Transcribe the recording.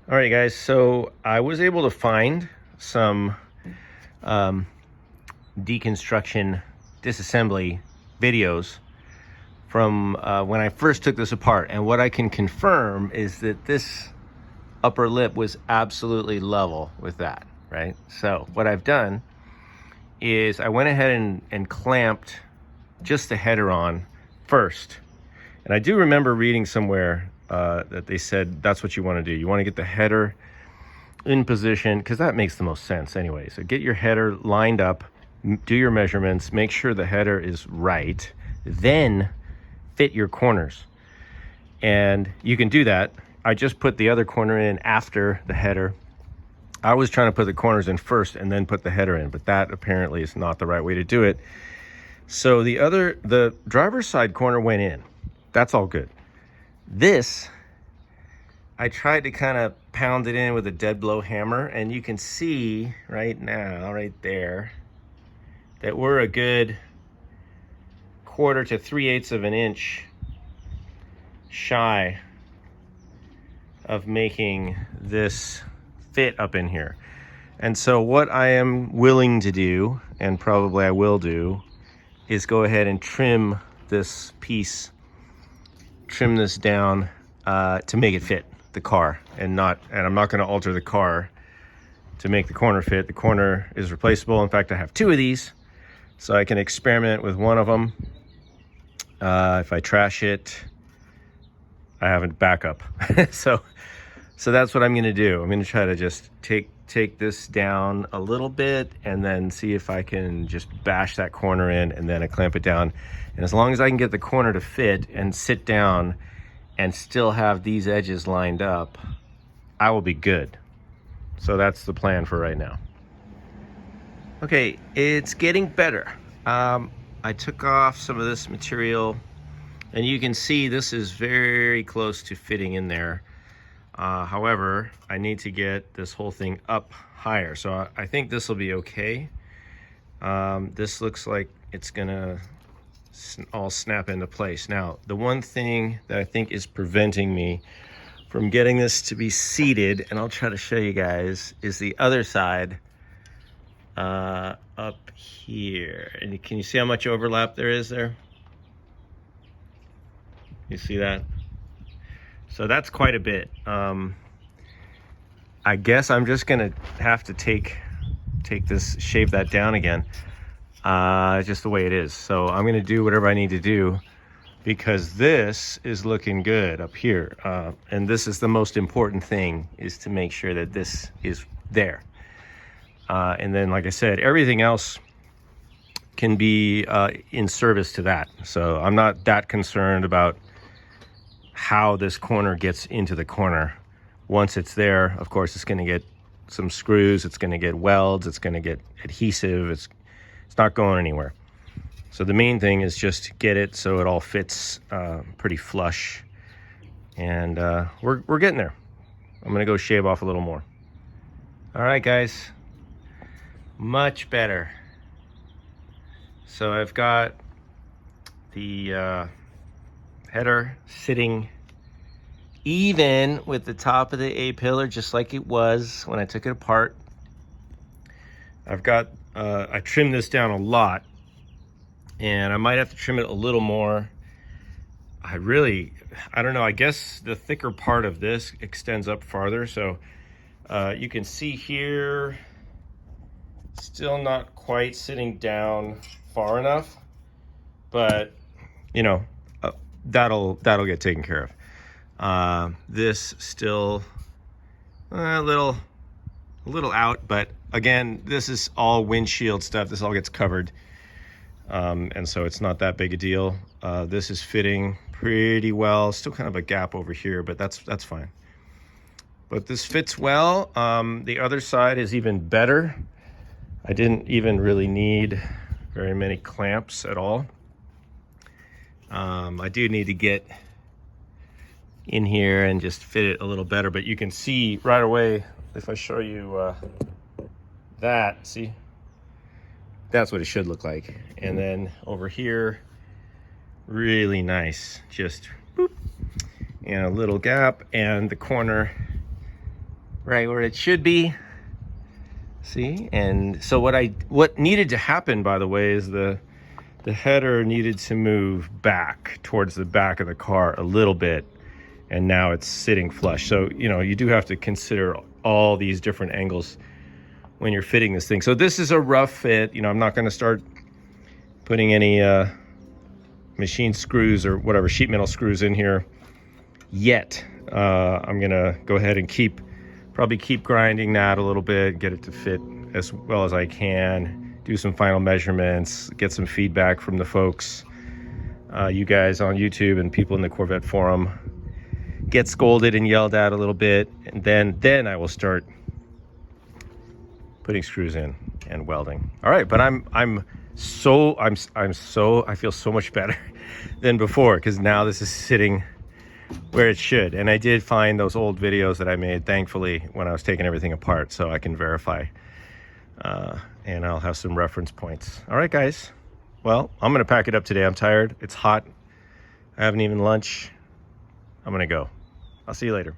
All right, guys, so I was able to find some deconstruction disassembly videos from when I first took this apart, and what I can confirm is that this upper lip was absolutely level with that, right? So what I've done is I went ahead and clamped just the header on first. And I do remember reading somewhere that they said that's what you want to do. You want to get the header in position, because that makes the most sense anyway. So get your header lined up, do your measurements, make sure the header is right, then fit your corners. And you can do that. I just put the other corner in after the header. I was trying to put the corners in first and then put the header in, but that apparently is not the right way to do it. So the driver's side corner went in. That's all good. This, I tried to kind of pound it in with a dead blow hammer, and you can see right now, right there, that we're a good 1/4 to 3/8 of an inch shy of making this fit up in here. And so what I am willing to do, and probably I will do, is go ahead and trim this piece, trim this down to make it fit the car, and I'm not going to alter the car to make the corner fit. The corner is replaceable. In fact, I have 2 of these, so I can experiment with one of them. If I trash it, I have a backup. so that's what I'm going to do. I'm going to try to just take this down a little bit and then see if I can just bash that corner in, and then I clamp it down. And as long as I can get the corner to fit and sit down and still have these edges lined up, I will be good. So that's the plan for right now. Okay, it's getting better. I took off some of this material, and you can see this is very close to fitting in there. However, I need to get this whole thing up higher. So I think this will be okay. This looks like it's gonna all snap into place. Now, the one thing that I think is preventing me from getting this to be seated, and I'll try to show you guys, is the other side up here. And can you see how much overlap there is there? You see that? So that's quite a bit. I guess I'm just gonna have to take this, shave that down again. Just the way it is. So I'm gonna do whatever I need to do, because this is looking good up here. And this is the most important thing, is to make sure that this is there. And then, like I said, everything else can be in service to that. So I'm not that concerned about how this corner gets into the corner. Once it's there, of course, it's going to get some screws, it's going to get welds, it's going to get adhesive, it's not going anywhere. So the main thing is just get it so it all fits pretty flush, and we're getting there. I'm going to go shave off a little more. All right, guys, much better. So I've got the header sitting even with the top of the A-pillar, just like it was when I took it apart. I've got, I trimmed this down a lot, and I might have to trim it a little more. I don't know, I guess the thicker part of this extends up farther. So you can see here, still not quite sitting down far enough, but you know, that'll get taken care of. This still a little out, but again, this is all windshield stuff. This all gets covered, and so it's not that big a deal. This is fitting pretty well. Still kind of a gap over here, but that's fine. But this fits well. The other side is even better. I didn't even really need very many clamps at all. I do need to get in here and just fit it a little better, but you can see right away, if I show you that, see, that's what it should look like. And then over here, really nice, just boop, and a little gap, and the corner right where it should be. See, and so what needed to happen, by the way, is the header needed to move back towards the back of the car a little bit, and now it's sitting flush. So, you know, you do have to consider all these different angles when you're fitting this thing. So this is a rough fit. You know, I'm not going to start putting any machine screws or whatever, sheet metal screws in here yet. I'm going to go ahead and probably keep grinding that a little bit, get it to fit as well as I can, do some final measurements, get some feedback from the folks, you guys on YouTube and people in the Corvette forum, get scolded and yelled at a little bit, and then I will start putting screws in and welding. All right, but I feel so much better than before, because now this is sitting where it should. And I did find those old videos that I made, thankfully, when I was taking everything apart, so I can verify, and I'll have some reference points. All right, guys, well, I'm gonna pack it up today. I'm tired, it's hot, I haven't eaten lunch. I'm gonna go. I'll see you later.